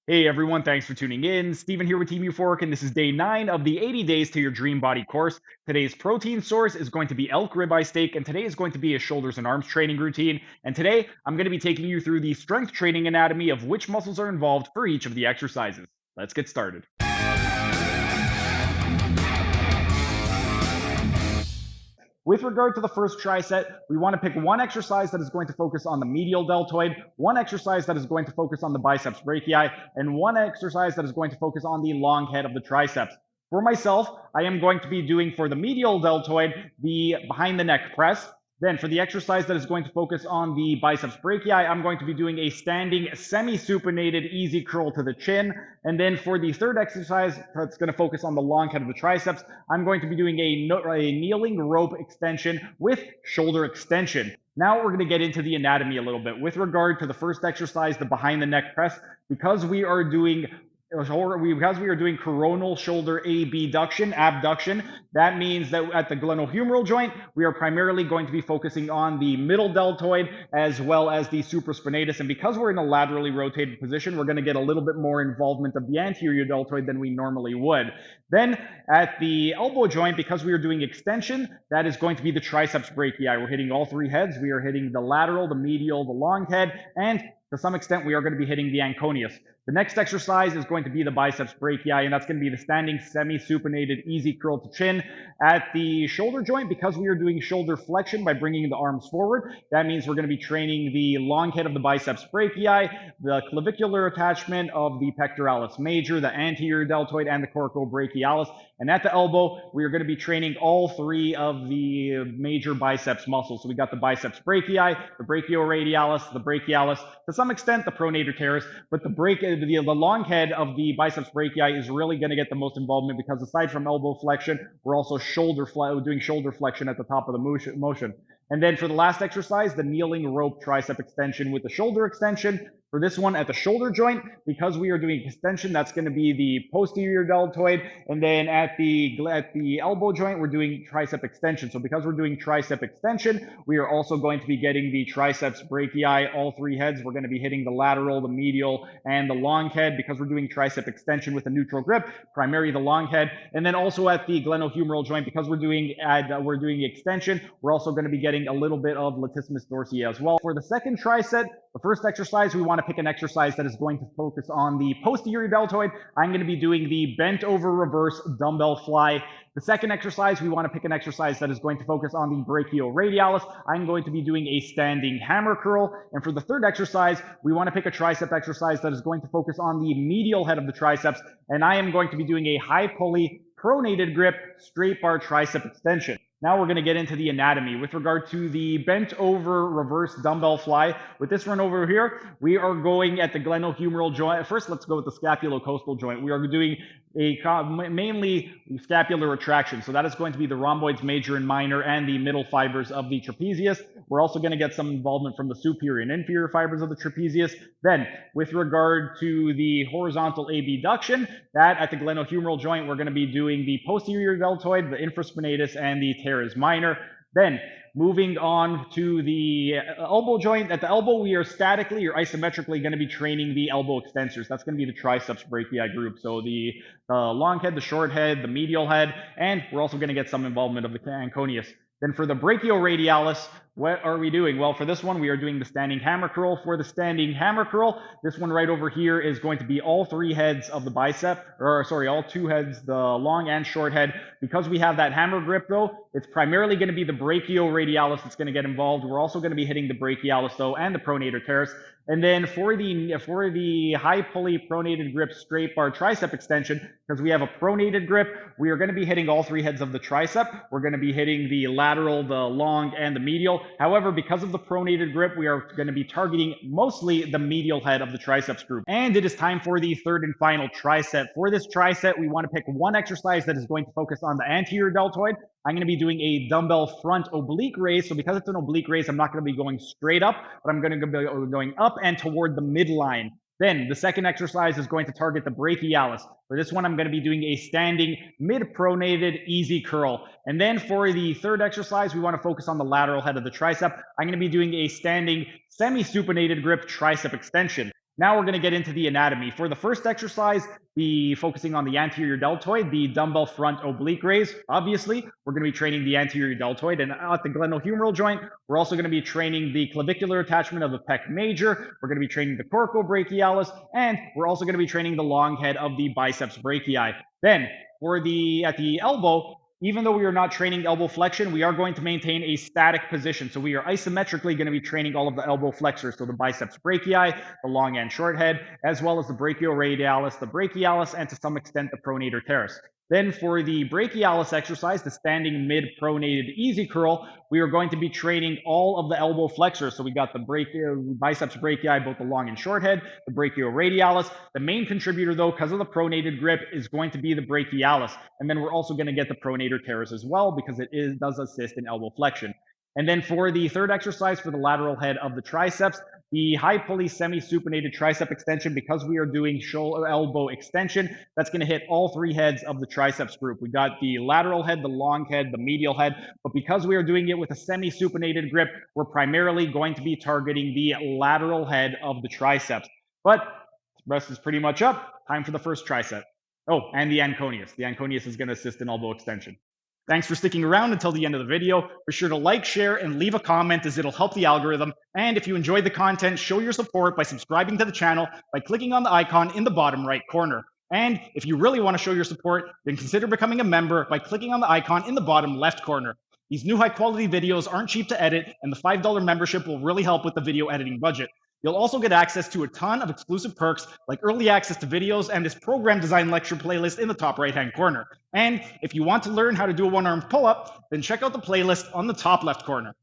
Hey everyone, thanks for tuning in. Steven here with Team Euphoric, and this is day 9 of the 80 Days to Your Dream Body course. Today's protein source is going to be elk ribeye steak, and today is going to be a shoulders and arms training routine. And today, I'm going to be taking you through the strength training anatomy of which muscles are involved for each of the exercises. Let's get started. With regard to the first tricep, we want to pick one exercise that is going to focus on the medial deltoid, one exercise that is going to focus on the biceps brachii, and one exercise that is going to focus on the long head of the triceps. For myself, I am going to be doing for the medial deltoid the behind the neck press. Then for the exercise that is going to focus on the biceps brachii, I'm going to be doing a standing semi-supinated easy curl to the chin. And then for the third exercise that's going to focus on the long head of the triceps, I'm going to be doing a kneeling rope extension with shoulder extension. Now we're going to get into the anatomy a little bit. With regard to the first exercise, the behind the neck press, because we are doing coronal shoulder abduction, that means that at the glenohumeral joint, we are primarily going to be focusing on the middle deltoid as well as the supraspinatus. And because we're in a laterally rotated position, we're going to get a little bit more involvement of the anterior deltoid than we normally would. Then at the elbow joint, because we are doing extension, that is going to be the triceps brachii. We're hitting all three heads. We are hitting the lateral, the medial, the long head, and to some extent, we are going to be hitting the anconeus. The next exercise is going to be the biceps brachii, and that's going to be the standing semi-supinated easy curl to chin. At the shoulder joint, because we are doing shoulder flexion by bringing the arms forward, that means we're going to be training the long head of the biceps brachii, the clavicular attachment of the pectoralis major, the anterior deltoid, and the coracobrachialis. And at the elbow, we are going to be training all three of the major biceps muscles. So we got the biceps brachii, the brachioradialis, the brachialis, to some extent the pronator teres, but the long head of the biceps brachii is really going to get the most involvement because aside from elbow flexion, we're also doing shoulder flexion at the top of the motion. And then for the last exercise, the kneeling rope tricep extension with the shoulder extension. For this one at the shoulder joint, because we are doing extension, that's going to be the posterior deltoid. And then at the elbow joint, we're doing tricep extension. So because we're doing tricep extension, we are also going to be getting the triceps brachii, all three heads. We're going to be hitting the lateral, the medial, and the long head because we're doing tricep extension with a neutral grip, primarily the long head. And then also at the glenohumeral joint, because we're doing extension, we're also going to be getting a little bit of latissimus dorsi as well. For the second tricep, the first exercise, we want to pick an exercise that is going to focus on the posterior deltoid. I'm going to be doing the bent over reverse dumbbell fly. The second exercise, we want to pick an exercise that is going to focus on the brachioradialis. I'm going to be doing a standing hammer curl. And for the third exercise, we want to pick a tricep exercise that is going to focus on the medial head of the triceps. And I am going to be doing a high pulley pronated grip straight bar tricep extension. Now we're going to get into the anatomy. With regard to the bent over reverse dumbbell fly, with this one over here, we are going at the glenohumeral joint. First, let's go with the scapulocoastal joint. We are doing mainly scapular retraction. So that is going to be the rhomboids major and minor and the middle fibers of the trapezius. We're also going to get some involvement from the superior and inferior fibers of the trapezius. Then, with regard to the horizontal abduction, that at the glenohumeral joint, we're going to be doing the posterior deltoid, the infraspinatus, and the teres minor. Then, moving on to the elbow joint. At the elbow, we are statically or isometrically going to be training the elbow extensors. That's going to be the triceps brachii group. So the long head, the short head, the medial head, and we're also going to get some involvement of the anconeus. Then for the brachioradialis, what are we doing? Well, for this one, we are doing the standing hammer curl. For the standing hammer curl, this one right over here is going to be all three heads of the bicep, all two heads, the long and short head. Because we have that hammer grip though, it's primarily going to be the brachioradialis that's going to get involved. We're also going to be hitting the brachialis though and the pronator teres. And then for the high pulley pronated grip straight bar tricep extension, because we have a pronated grip, we are going to be hitting all three heads of the tricep. We're going to be hitting the lateral, the long, and the medial. However, because of the pronated grip, we are going to be targeting mostly the medial head of the triceps group. And it is time for the third and final tricep. For this tricep, we want to pick one exercise that is going to focus on the anterior deltoid. I'm going to be doing a dumbbell front oblique raise. So because it's an oblique raise, I'm not going to be going straight up, but I'm going to be going up and toward the midline. Then the second exercise is going to target the brachialis. For this one, I'm going to be doing a standing mid-pronated easy curl. And then for the third exercise, we want to focus on the lateral head of the tricep. I'm going to be doing a standing semi-supinated grip tricep extension. Now we're going to get into the anatomy. For the first exercise, focusing on the anterior deltoid, the dumbbell front oblique raise. Obviously, we're going to be training the anterior deltoid, and at the glenohumeral joint, we're also going to be training the clavicular attachment of the pec major. We're going to be training the coracobrachialis, and we're also going to be training the long head of the biceps brachii. Then, at the elbow, even though we are not training elbow flexion, we are going to maintain a static position. So we are isometrically going to be training all of the elbow flexors. So the biceps brachii, the long and short head, as well as the brachioradialis, the brachialis, and to some extent the pronator teres. Then for the brachialis exercise, the standing mid pronated easy curl, we are going to be training all of the elbow flexors. So we got the biceps brachii, both the long and short head, the brachioradialis. The main contributor though, because of the pronated grip, is going to be the brachialis. And then we're also going to get the pronator teres as well, because it does assist in elbow flexion. And then for the third exercise, for the lateral head of the triceps, the high pulley semi-supinated tricep extension, because we are doing shoulder elbow extension, that's going to hit all three heads of the triceps group. We got the lateral head, the long head, the medial head, but because we are doing it with a semi-supinated grip, we're primarily going to be targeting the lateral head of the triceps. But the rest is pretty much up. Time for the first tricep. Oh, and the anconius. The anconius is going to assist in elbow extension. Thanks for sticking around until the end of the video. Be sure to like, share, and leave a comment as it'll help the algorithm. And if you enjoyed the content, show your support by subscribing to the channel by clicking on the icon in the bottom right corner. And if you really want to show your support, then consider becoming a member by clicking on the icon in the bottom left corner. These new high-quality videos aren't cheap to edit, and the $5 membership will really help with the video editing budget. You'll also get access to a ton of exclusive perks like early access to videos and this program design lecture playlist in the top right-hand corner. And if you want to learn how to do a one-armed pull-up, then check out the playlist on the top left corner.